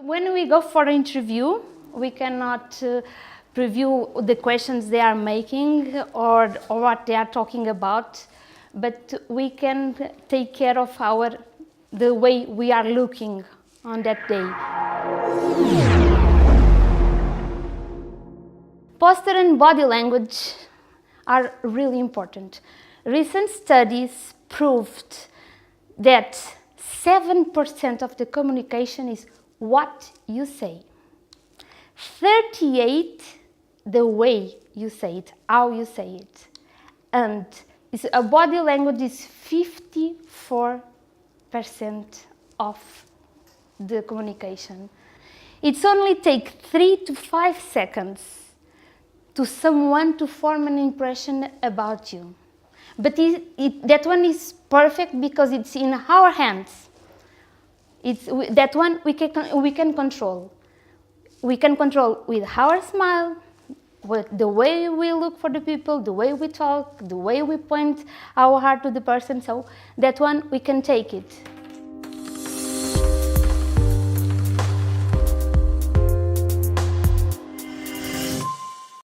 When we go for an interview, we cannot preview the questions they are making or what they are talking about, but we can take care of the way we are looking on that day. Posture and body language are really important. Recent studies proved that 7% of the communication is what you say. 38% the way you say it, how you say it. And a body language is 54% of the communication. It's only takes 3 to 5 seconds to someone to form an impression about you. But that one is perfect because it's in our hands. That one we can control. We can control with our smile, with the way we look for the people, the way we talk, the way we point our heart to the person. So that one we can take it.